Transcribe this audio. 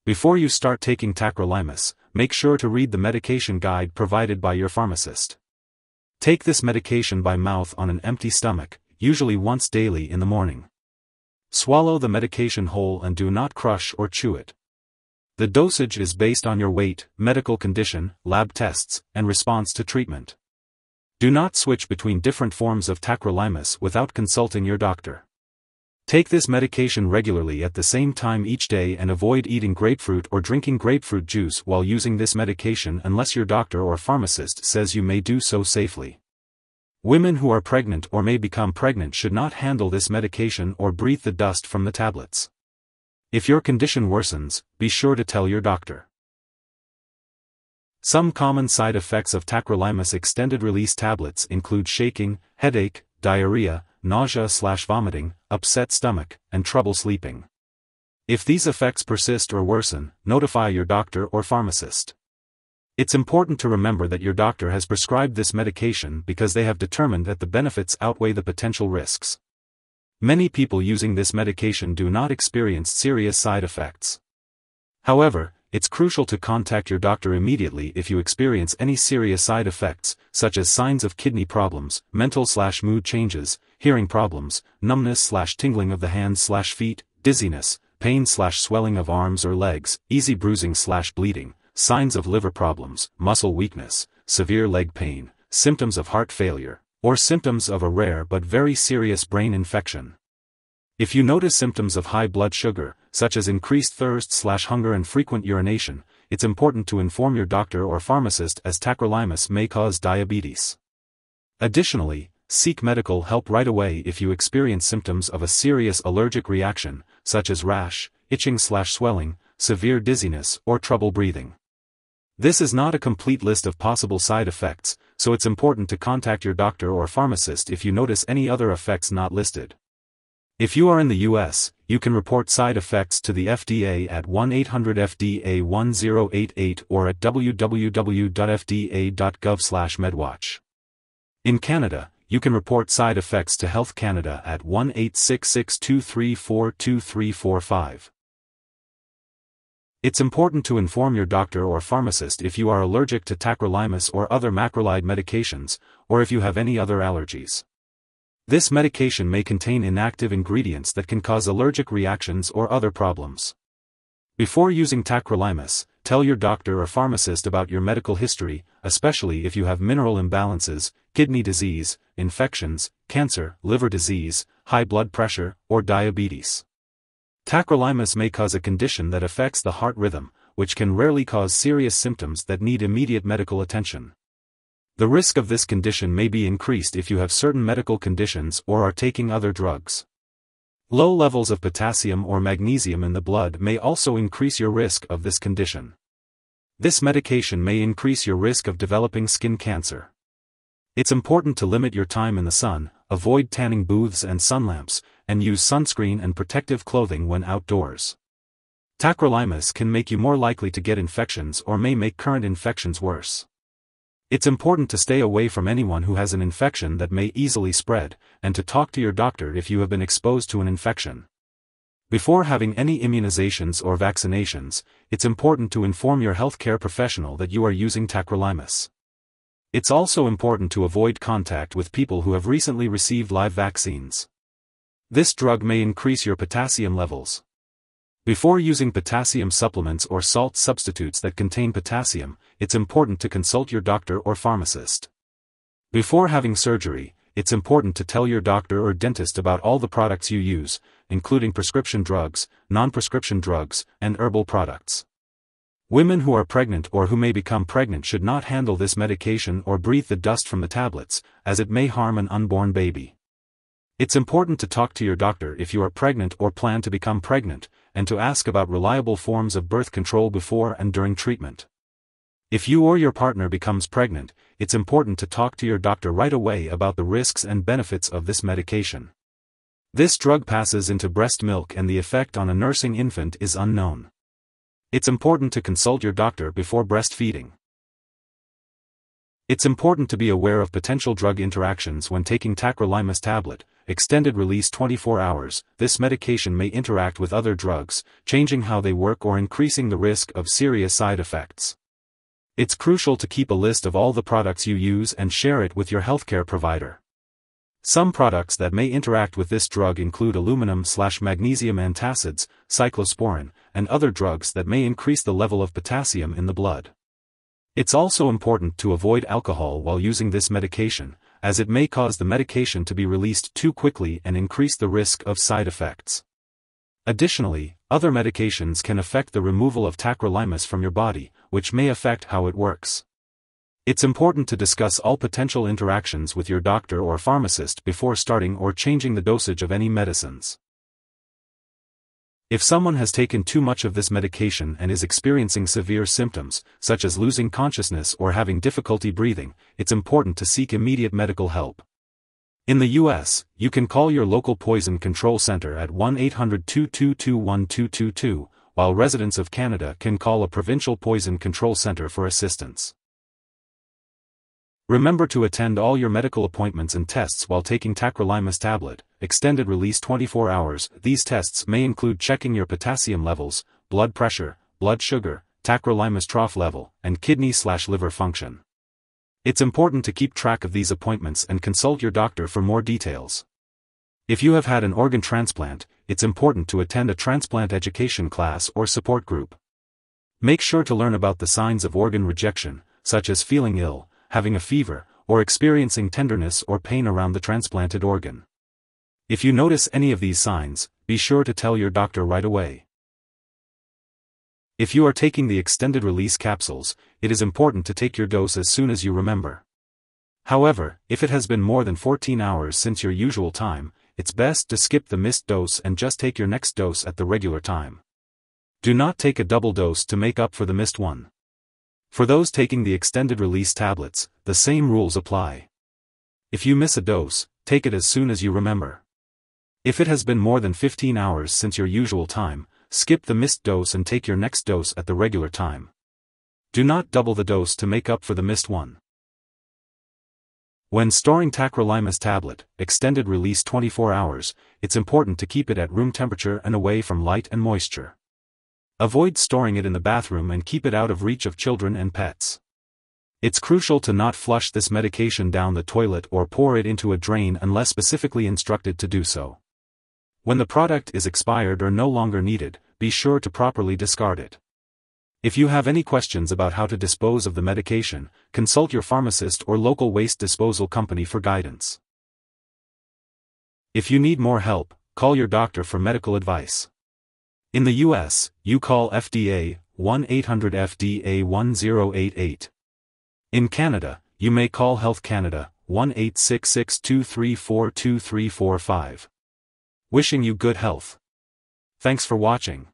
Before you start taking tacrolimus, make sure to read the medication guide provided by your pharmacist. Take this medication by mouth on an empty stomach, usually once daily in the morning. Swallow the medication whole and do not crush or chew it. The dosage is based on your weight, medical condition, lab tests, and response to treatment. Do not switch between different forms of tacrolimus without consulting your doctor. Take this medication regularly at the same time each day and avoid eating grapefruit or drinking grapefruit juice while using this medication unless your doctor or pharmacist says you may do so safely. Women who are pregnant or may become pregnant should not handle this medication or breathe the dust from the tablets. If your condition worsens, be sure to tell your doctor. Some common side effects of tacrolimus extended-release tablets include shaking, headache, diarrhea, nausea/vomiting, upset stomach, and trouble sleeping. If these effects persist or worsen, notify your doctor or pharmacist. It's important to remember that your doctor has prescribed this medication because they have determined that the benefits outweigh the potential risks. Many people using this medication do not experience serious side effects. However, it's crucial to contact your doctor immediately if you experience any serious side effects, such as signs of kidney problems, mental/mood changes, hearing problems, numbness/tingling of the hands/feet, dizziness, pain/swelling of arms or legs, easy bruising/bleeding, signs of liver problems, muscle weakness, severe leg pain, symptoms of heart failure, or symptoms of a rare but very serious brain infection. If you notice symptoms of high blood sugar, such as increased thirst/hunger and frequent urination, it's important to inform your doctor or pharmacist as tacrolimus may cause diabetes. Additionally, seek medical help right away if you experience symptoms of a serious allergic reaction, such as rash, itching/swelling, severe dizziness, or trouble breathing. This is not a complete list of possible side effects, so it's important to contact your doctor or pharmacist if you notice any other effects not listed. If you are in the U.S., you can report side effects to the FDA at 1-800-FDA-1088 or at www.fda.gov/medwatch. In Canada, you can report side effects to Health Canada at 1-866-234-2345. It's important to inform your doctor or pharmacist if you are allergic to tacrolimus or other macrolide medications, or if you have any other allergies. This medication may contain inactive ingredients that can cause allergic reactions or other problems. Before using tacrolimus, tell your doctor or pharmacist about your medical history, especially if you have mineral imbalances, kidney disease, infections, cancer, liver disease, high blood pressure, or diabetes. Tacrolimus may cause a condition that affects the heart rhythm, which can rarely cause serious symptoms that need immediate medical attention. The risk of this condition may be increased if you have certain medical conditions or are taking other drugs. Low levels of potassium or magnesium in the blood may also increase your risk of this condition. This medication may increase your risk of developing skin cancer. It's important to limit your time in the sun, avoid tanning booths and sun lamps, and use sunscreen and protective clothing when outdoors. Tacrolimus can make you more likely to get infections or may make current infections worse. It's important to stay away from anyone who has an infection that may easily spread, and to talk to your doctor if you have been exposed to an infection. Before having any immunizations or vaccinations, it's important to inform your healthcare professional that you are using tacrolimus. It's also important to avoid contact with people who have recently received live vaccines. This drug may increase your potassium levels. Before using potassium supplements or salt substitutes that contain potassium, it's important to consult your doctor or pharmacist. Before having surgery, it's important to tell your doctor or dentist about all the products you use, including prescription drugs, non-prescription drugs, and herbal products. Women who are pregnant or who may become pregnant should not handle this medication or breathe the dust from the tablets, as it may harm an unborn baby. It's important to talk to your doctor if you are pregnant or plan to become pregnant, and to ask about reliable forms of birth control before and during treatment. If you or your partner becomes pregnant, it's important to talk to your doctor right away about the risks and benefits of this medication. This drug passes into breast milk and the effect on a nursing infant is unknown. It's important to consult your doctor before breastfeeding. It's important to be aware of potential drug interactions when taking tacrolimus tablet, extended release 24 hours, this medication may interact with other drugs, changing how they work or increasing the risk of serious side effects. It's crucial to keep a list of all the products you use and share it with your healthcare provider. Some products that may interact with this drug include aluminum/magnesium antacids, cyclosporin, and other drugs that may increase the level of potassium in the blood. It's also important to avoid alcohol while using this medication, as it may cause the medication to be released too quickly and increase the risk of side effects. Additionally, other medications can affect the removal of tacrolimus from your body, which may affect how it works. It's important to discuss all potential interactions with your doctor or pharmacist before starting or changing the dosage of any medicines. If someone has taken too much of this medication and is experiencing severe symptoms, such as losing consciousness or having difficulty breathing, it's important to seek immediate medical help. In the U.S., you can call your local poison control center at 1-800-222-1222, while residents of Canada can call a provincial poison control center for assistance. Remember to attend all your medical appointments and tests while taking tacrolimus tablet, extended release 24 hours. These tests may include checking your potassium levels, blood pressure, blood sugar, tacrolimus trough level, and kidney/liver function. It's important to keep track of these appointments and consult your doctor for more details. If you have had an organ transplant, it's important to attend a transplant education class or support group. Make sure to learn about the signs of organ rejection, such as feeling ill, having a fever, or experiencing tenderness or pain around the transplanted organ. If you notice any of these signs, be sure to tell your doctor right away. If you are taking the extended release capsules, it is important to take your dose as soon as you remember. However, if it has been more than 14 hours since your usual time, it's best to skip the missed dose and just take your next dose at the regular time. Do not take a double dose to make up for the missed one. For those taking the extended release tablets, the same rules apply. If you miss a dose, take it as soon as you remember. If it has been more than 15 hours since your usual time, skip the missed dose and take your next dose at the regular time. Do not double the dose to make up for the missed one. When storing tacrolimus tablet, extended release 24 hours, it's important to keep it at room temperature and away from light and moisture. Avoid storing it in the bathroom and keep it out of reach of children and pets. It's crucial to not flush this medication down the toilet or pour it into a drain unless specifically instructed to do so. When the product is expired or no longer needed, be sure to properly discard it. If you have any questions about how to dispose of the medication, consult your pharmacist or local waste disposal company for guidance. If you need more help, call your doctor for medical advice. In the U.S., you call FDA, 1-800-FDA-1088. In Canada, you may call Health Canada, 1-866-234-2345. Wishing you good health. Thanks for watching.